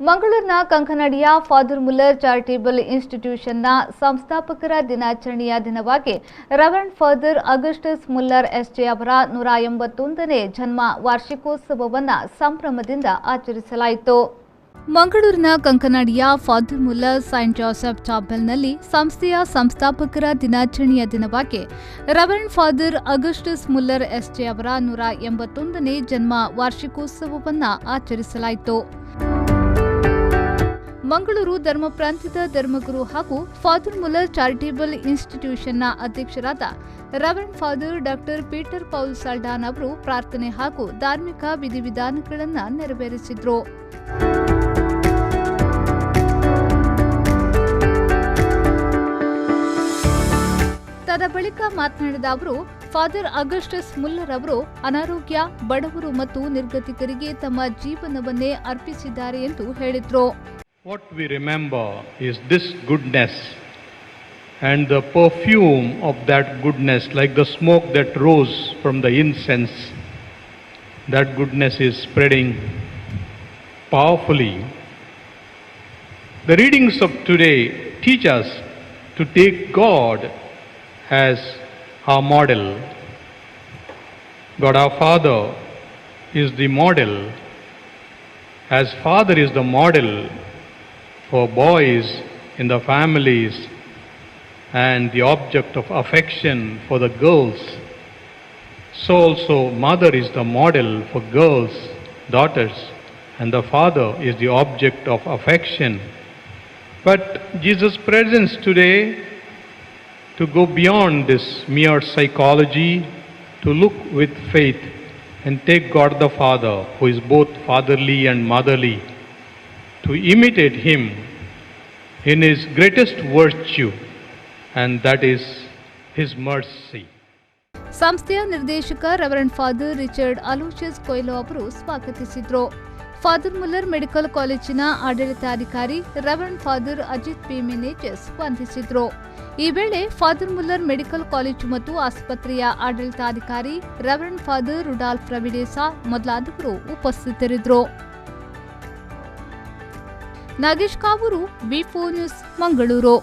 ಮಂಗಳೂರಿನ ಕಂಕನಾಡಿಯ Father Muller charitable ಇನ್ಸ್ಟಿಟ್ಯೂಷನ್ನ ಸಂಸ್ಥಾಪಕರ ದಿನಾಚರಣೆಯ ದಿನವಾಗಿ reverend father Augustus Muller SJ ಅವರ 181ನೇ ಜನ್ಮ ವಾರ್ಷಿಕೋತ್ಸವವನ್ನು ಸಂಭ್ರಮದಿಂದ ಆಚರಿಸಲಾಯಿತು. ಮಂಗಳೂರಿನ ಕಂಕನಾಡಿಯ ಫಾದರ್ಮುಲ್ಲರ್ ಸೈಂಟ್ ಜೋಸೆಫ್ ಚಾಪೆಲ್ನಲ್ಲಿ ಸಂಸ್ಥೆಯ ಸಂಸ್ಥಾಪಕರ ದಿನಾಚರಣೆಯ ದಿನವಾಗಿ reverend father Augustus Muller SJ ಅವರ 181ನೇ ಜನ್ಮ ವಾರ್ಷಿಕೋತ್ಸವವನ್ನು ಆಚರಿಸಲಾಯಿತು. ಮಂಗಳೂರು ಧರ್ಮ ಪ್ರಾಂತ್ಯದ ಧರ್ಮಗುರು ಹಾಗೂ ಫಾದರ್ಮುಲ್ಲರ್ ಚಾರಿಟೇಬಲ್ ಇನ್ಸ್ಟಿಟ್ಯೂಷನ್ನ ಅಧ್ಯಕ್ಷರಾದ reverend father doctor Peter Paul Saldanha ಅವರು ಪ್ರಾರ್ಥನೆ ಹಾಗೂ ಧಾರ್ಮಿಕ ವಿಧಿವಿಧಾನಗಳನ್ನು ನೆರವೇರಿಸಿದರು. ತದ ಬಳಿಕ ಮಾತನಾಡಿದ ಅವರು, ಫಾದರ್ ಅಗಸ್ಟಸ್ ಮುಲ್ಲರ್ ಅವರು ಅನಾರೋಗ್ಯ, ಬಡವರು ಮತ್ತು ನಿರ್ಗತಿಕರಿಗೆ ತಮ್ಮ ಜೀವನವನ್ನೇ ಅರ್ಪಿಸಿದ್ದಾರೆ ಎಂದು ಹೇಳಿದರು. What we remember is this goodness and the perfume of that goodness, like the smoke that rose from the incense. That goodness is spreading powerfully. The readings of today teach us to take God as our model. God our Father is the model. As Father is the model for boys in the families and the object of affection for the girls, so also mother is the model for girls, daughters, and the father is the object of affection. But Jesus' presence today, to go beyond this mere psychology, to look with faith and take God the Father, who is both fatherly and motherly, to imitate him in his greatest virtue, and that is his mercy. ಸಂಸ್ಥೆಯ ನಿರ್ದೇಶಕ reverend father Richard Aloysius ಕೊಯ್ಲೋ ಅವರು ಸ್ವಾಗತಿಸಿದರು. Father Muller medical ಕಾಲೇಜಿನ ಆಡಳಿತಾಧಿಕಾರಿ reverend father Ajit P ಮಿನೇಚಸ್ ವಂದಿಸಿದರು. ಈ ವೇಳೆ Father Muller medical college ಮತ್ತು ಆಸ್ಪತ್ರೆಯ ಆಡಳಿತಾಧಿಕಾರಿ ರೆವರೆಂಡ್ ಫಾದರ್ ರುಡಾಲ್ಫ್ ರವಿಡೇಸಾ ಮೊದಲಾದವರು ಉಪಸ್ಥಿತರಿದ್ದರು. ನಾಗೇಶ್ ಕಾವೂರು, ವಿ4 ನ್ಯೂಸ್, ಮಂಗಳೂರು.